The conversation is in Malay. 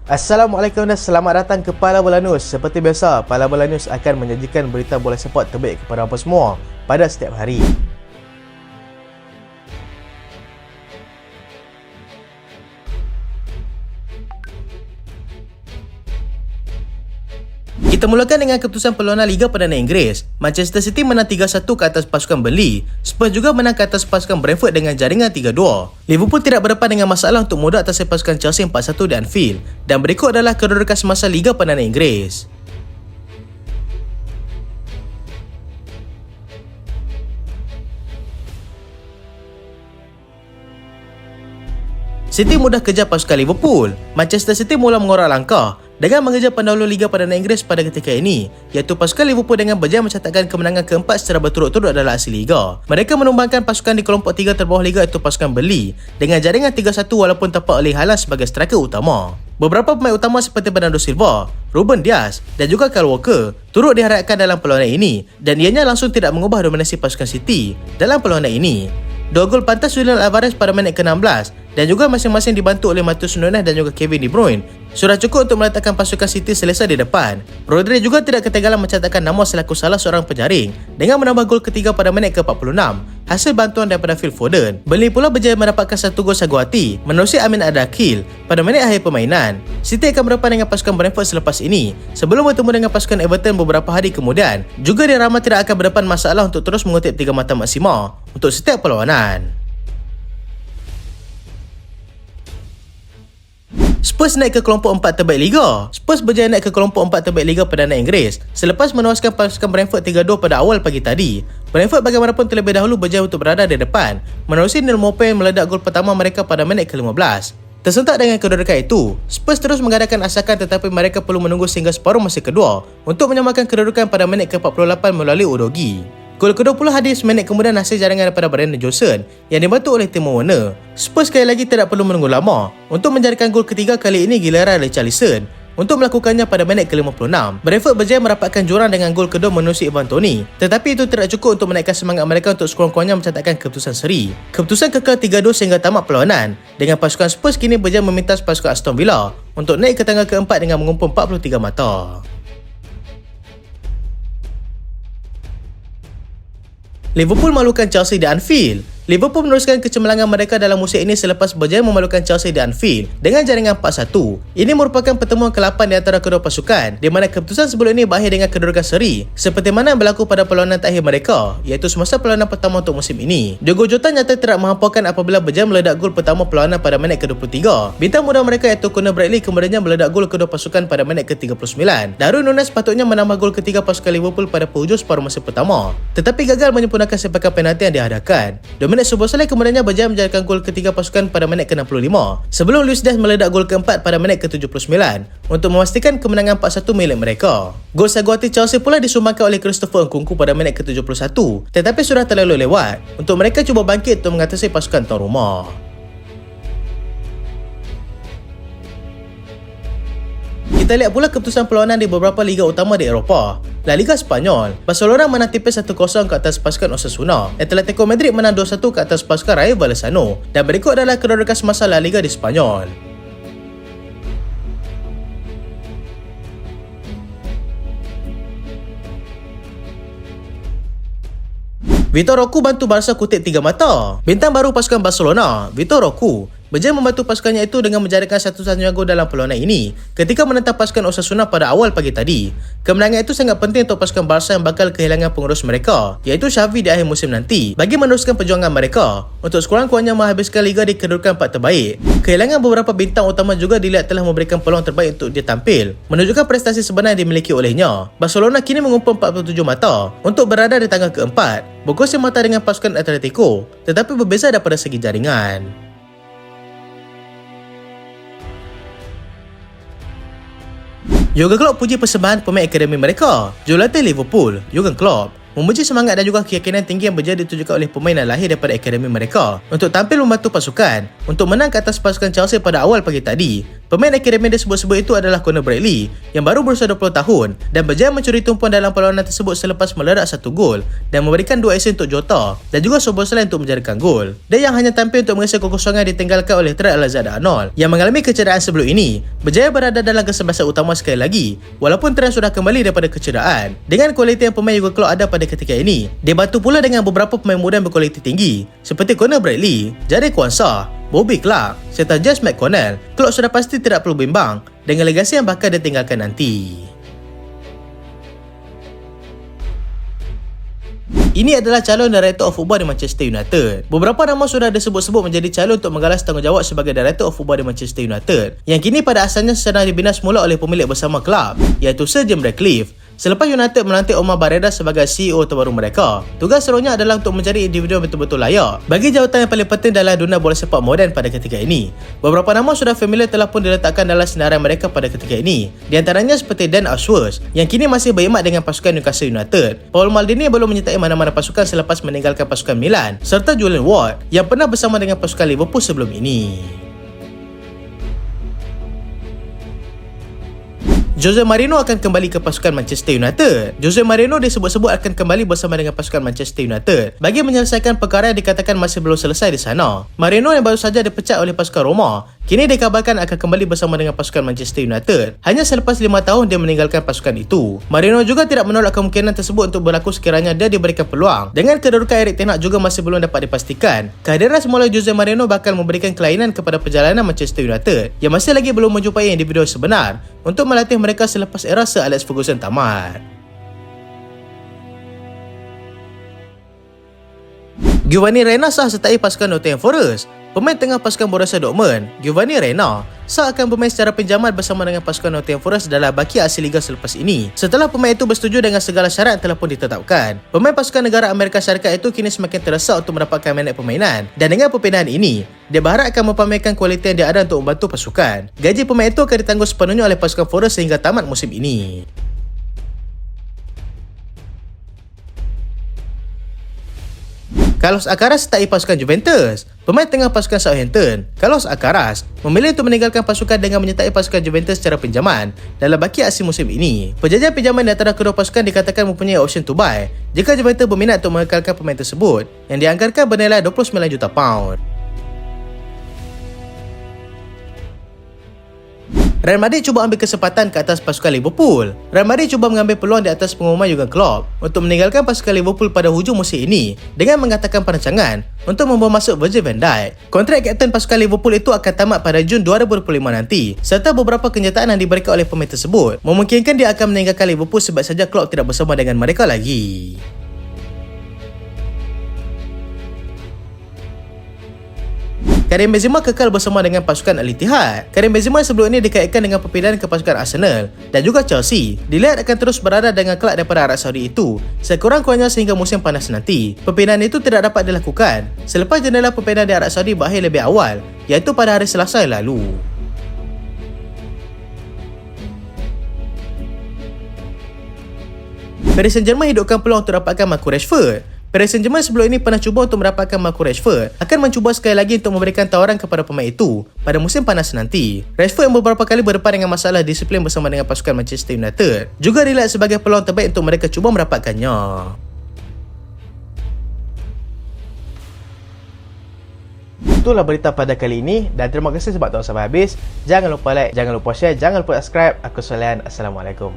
Assalamualaikum dan selamat datang ke Pala Bola News. Seperti biasa, Pala Bola News akan menyajikan berita bola sepak terbaik kepada anda semua pada setiap hari. Kita mulakan dengan keputusan perlawanan Liga Perdana Inggeris. Manchester City menang 3-1 ke atas pasukan Burnley. Spurs juga menang ke atas pasukan Brentford dengan jaringan 3-2. Liverpool tidak berdepan dengan masalah untuk mudah atas pasukan Chelsea 4-1 di Anfield. Dan berikut adalah kedudukan semasa Liga Perdana Inggeris. City mudah kejar pasukan Liverpool. Manchester City mula mengorak langkah dengan mengejar pendahulu Liga Perdana Inggeris pada ketika ini, iaitu pasukan Liverpool dengan berjaya mencatatkan kemenangan keempat secara berturut-turut dalam aksi Liga. Mereka menumbangkan pasukan di kelompok 3 terbawah Liga iaitu pasukan Burnley dengan jaringan 3-1 walaupun tanpa Erling Haaland sebagai striker utama. Beberapa pemain utama seperti Bernardo Silva, Ruben Dias dan juga Kyle Walker turut diharapkan dalam perlawanan ini dan ianya langsung tidak mengubah dominasi pasukan City dalam perlawanan ini. 2 gol pantas Julian Alvarez pada minit ke-16 dan juga masing-masing dibantu oleh Matheus Nunes dan juga Kevin De Bruyne sudah cukup untuk meletakkan pasukan City selesa di depan. Rodri juga tidak ketinggalan mencatatkan nama selaku salah seorang penjaring dengan menambah gol ketiga pada minit ke-46 hasil bantuan daripada Phil Foden. Burnley pula berjaya mendapatkan 1 gol sagu hati menerusi Amin Adakil pada minit akhir permainan. City akan berdepan dengan pasukan Brentford selepas ini sebelum bertemu dengan pasukan Everton beberapa hari kemudian. Juga diramal tidak akan berdepan masalah untuk terus mengutip 3 mata maksimal untuk setiap perlawanan. Spurs naik ke kelompok 4 terbaik Liga. Spurs berjaya naik ke kelompok 4 terbaik Liga Perdana Inggeris selepas menewaskan pasukan Brentford 3-2 pada awal pagi tadi. Brentford bagaimanapun terlebih dahulu berjaya untuk berada di depan menerusi Neil Maupay meledak gol pertama mereka pada minit ke-15. Tersentak dengan kedudukan itu, Spurs terus mengadakan asakan tetapi mereka perlu menunggu sehingga separuh masa kedua untuk menyamakan kedudukan pada minit ke-48 melalui Udogie. Gol ke-20 hadir seminit kemudian hasil jaringan daripada Brendan Johnson yang dibantu oleh Timo Werner. Spurs sekali lagi tidak perlu menunggu lama untuk menjadikan gol ketiga kali ini giliran Richarlison untuk melakukannya pada minit ke-56. Brentford berjaya mendapatkan jurang dengan gol kedua menerusi Ivan Toney, tetapi itu tidak cukup untuk menaikkan semangat mereka untuk sekurang-kurangnya mencatatkan keputusan seri. Keputusan kekal 3-2 sehingga tamat perlawanan dengan pasukan Spurs kini berjaya memintas pasukan Aston Villa untuk naik ke tangga keempat dengan mengumpul 43 mata. Liverpool malukan Chelsea di Anfield. Liverpool meneruskan kecemerlangan mereka dalam musim ini selepas berjaya memalukan Chelsea di Anfield dengan jaringan 4-1. Ini merupakan pertemuan ke-8 di antara kedua pasukan, di mana keputusan sebelum ini berakhir dengan kedudukan seri seperti mana yang berlaku pada perlawanan terakhir mereka, iaitu semasa perlawanan pertama untuk musim ini. Diogo Jota nyata tidak menghampaukan apabila berjaya meledak gol pertama perlawanan pada minit ke-23. Bintang muda mereka iaitu Conor Bradley kemudiannya meledak gol kedua pasukan pada minit ke-39. Darwin Núñez patutnya menambah gol ketiga pasukan Liverpool pada penghujung separuh masa pertama, tetapi gagal menyempurnakan sepakan penalti yang dihadakan. Dominic Szoboszlai kemudiannya berjaya menjadikan gol ketiga pasukan pada minit ke-65 sebelum Luis Diaz meledak gol keempat pada minit ke-79 untuk memastikan kemenangan 4-1 milik mereka. Gol sagu hati Chelsea pula disumbangkan oleh Christopher Nkunku pada minit ke-71 tetapi sudah terlalu lewat untuk mereka cuba bangkit untuk mengatasi pasukan tuan rumah. Kita lihat pula keputusan perlawanan di beberapa liga utama di Eropah. La Liga Spanyol, Barcelona menang tipis 1-0 ke atas pasukan Osasuna. Atletico Madrid menang 2-1 ke atas pasukan Rayo Vallecano. Dan berikut adalah kedudukan semasa La Liga di Spanyol. Vitor Roque bantu Barca kutip 3 mata. Bintang baru pasukan Barcelona, Vitor Roque, berjaya membantu pasukannya itu dengan menjadikan satu-satunya gol dalam perlawanan ini ketika menentang pasukan Osasuna pada awal pagi tadi. Kemenangan itu sangat penting untuk pasukan Barca yang bakal kehilangan pengurus mereka, iaitu Xavi di akhir musim nanti, bagi meneruskan perjuangan mereka untuk sekurang-kurangnya menghabiskan Liga di kedudukan 4 terbaik. Kehilangan beberapa bintang utama juga dilihat telah memberikan peluang terbaik untuk dia tampil, menunjukkan prestasi sebenar yang dimiliki olehnya. Barcelona kini mengumpul 47 mata untuk berada di tangga keempat, berkongsi mata dengan pasukan Atletico, tetapi berbeza daripada segi jaringan. Jurgen Klopp puji persembahan pemain akademi mereka. Jurulatih Liverpool, Jurgen Klopp, memuji semangat dan juga keyakinan tinggi yang berjaya ditunjukkan oleh pemain yang lahir daripada akademi mereka untuk tampil membantu pasukan untuk menang ke atas pasukan Chelsea pada awal pagi tadi Pemain akademi disebut-sebut itu adalah Conor Bradley yang baru berusia 20 tahun dan berjaya mencuri tumpuan dalam perlawanan tersebut selepas meledak 1 gol dan memberikan 2 assist untuk Jota dan juga Szoboszlai untuk menjadikan gol. Dia yang hanya tampil untuk mengisi kekosongan ditinggalkan oleh Trent Alexander-Arnold yang mengalami kecederaan sebelum ini berjaya berada dalam kesebelasan utama sekali lagi walaupun Trent sudah kembali daripada kecederaan. Dengan kualiti yang pemain Jurgen Klopp ada pada ketika ini, dia bantu pula dengan beberapa pemain muda yang berkualiti tinggi seperti Conor Bradley, Jarell Quansah, Bobby Clark serta James McConnell. Klopp sudah pasti tidak perlu bimbang dengan legasi yang bakal ditinggalkan nanti. Ini adalah calon Director of Football di Manchester United. Beberapa nama sudah disebut-sebut menjadi calon untuk menggalas tanggungjawab sebagai Director of Football di Manchester United, yang kini pada asalnya sedang dibina semula oleh pemilik bersama kelab, iaitu Sir Jim Ratcliffe. Selepas United melantik Omar Barreda sebagai CEO terbaru mereka, tugas seronoknya adalah untuk mencari individu yang betul-betul layak bagi jawatan yang paling penting dalam dunia bola sepak moden pada ketika ini. Beberapa nama sudah familiar telah pun diletakkan dalam senarai mereka pada ketika ini, di antaranya seperti Dan Ashworth yang kini masih berkhidmat dengan pasukan Newcastle United. Paul Maldini belum menyertai mana-mana pasukan selepas meninggalkan pasukan Milan, serta Julian Ward yang pernah bersama dengan pasukan Liverpool sebelum ini. Jose Mourinho akan kembali ke pasukan Manchester United. Jose Mourinho disebut-sebut akan kembali bersama dengan pasukan Manchester United bagi menyelesaikan perkara yang dikatakan masih belum selesai di sana. Mourinho yang baru saja dipecat oleh pasukan Roma, kini dikabarkan akan kembali bersama dengan pasukan Manchester United hanya selepas 5 tahun dia meninggalkan pasukan itu. Mourinho juga tidak menolak kemungkinan tersebut untuk berlaku sekiranya dia diberikan peluang. Dengan kedudukan Erik ten Hag juga masih belum dapat dipastikan, kehadiran semula Jose Mourinho bakal memberikan kelainan kepada perjalanan Manchester United yang masih lagi belum menjumpai individu sebenar untuk melatih mereka selepas era Sir Alex Ferguson tamat. Giovanni Reina sah sertai pasukan Nottingham Forest. Pemain tengah pasukan Borussia Dortmund, Giovanni Reina, sah akan bermain secara pinjaman bersama dengan pasukan Nottingham Forest dalam baki hasil liga selepas ini. Setelah pemain itu bersetuju dengan segala syarat yang telah pun ditetapkan, pemain pasukan negara Amerika Syarikat itu kini semakin terdesak untuk mendapatkan minit permainan. Dan dengan perpindahan ini, dia berharap akan memamerkan kualiti yang dia ada untuk membantu pasukan. Gaji pemain itu akan ditanggung sepenuhnya oleh pasukan Forest sehingga tamat musim ini. Carlos Alcaraz sertai pasukan Juventus. Pemain tengah pasukan Southampton, Carlos Alcaraz, memilih untuk meninggalkan pasukan dengan menyertai pasukan Juventus secara pinjaman dalam baki aksi musim ini. Perjanjian pinjaman di antara kedua pasukan dikatakan mempunyai option to buy jika Juventus berminat untuk mengekalkan pemain tersebut yang dianggarkan bernilai 29 juta pound. Real Madrid cuba ambil kesempatan ke atas pasukan Liverpool. Real Madrid cuba mengambil peluang di atas pengumuman Jurgen Klopp untuk meninggalkan pasukan Liverpool pada hujung musim ini dengan mengatakan perancangan untuk membawa masuk Virgil van Dijk. Kontrak kapten pasukan Liverpool itu akan tamat pada Jun 2025 nanti, serta beberapa kenyataan yang diberikan oleh pemain tersebut memungkinkan dia akan meninggalkan Liverpool sebab saja Klopp tidak bersama dengan mereka lagi. Karim Benzema kekal bersama dengan pasukan Al-Ittihad. Karim Benzema sebelum ini dikaitkan dengan perpindahan ke pasukan Arsenal dan juga Chelsea. Dilihat akan terus berada dengan kelab daripada Arab Saudi itu sekurang-kurangnya sehingga musim panas nanti. Perpindahan itu tidak dapat dilakukan selepas jendela perpindahan di Arab Saudi berakhir lebih awal, iaitu pada hari Selasa yang lalu. Paris Saint-Germain hidupkan peluang untuk dapatkan Marcus Rashford. Paris Saint-Germain sebelum ini pernah cuba untuk mendapatkan Marcus Rashford, akan mencuba sekali lagi untuk memberikan tawaran kepada pemain itu pada musim panas nanti. Rashford yang beberapa kali berdepan dengan masalah disiplin bersama dengan pasukan Manchester United juga dilihat sebagai peluang terbaik untuk mereka cuba mendapatkannya. Itulah berita pada kali ini dan terima kasih sebab tonton sampai habis. Jangan lupa like, jangan lupa share, jangan lupa subscribe. Aku Solian. Assalamualaikum.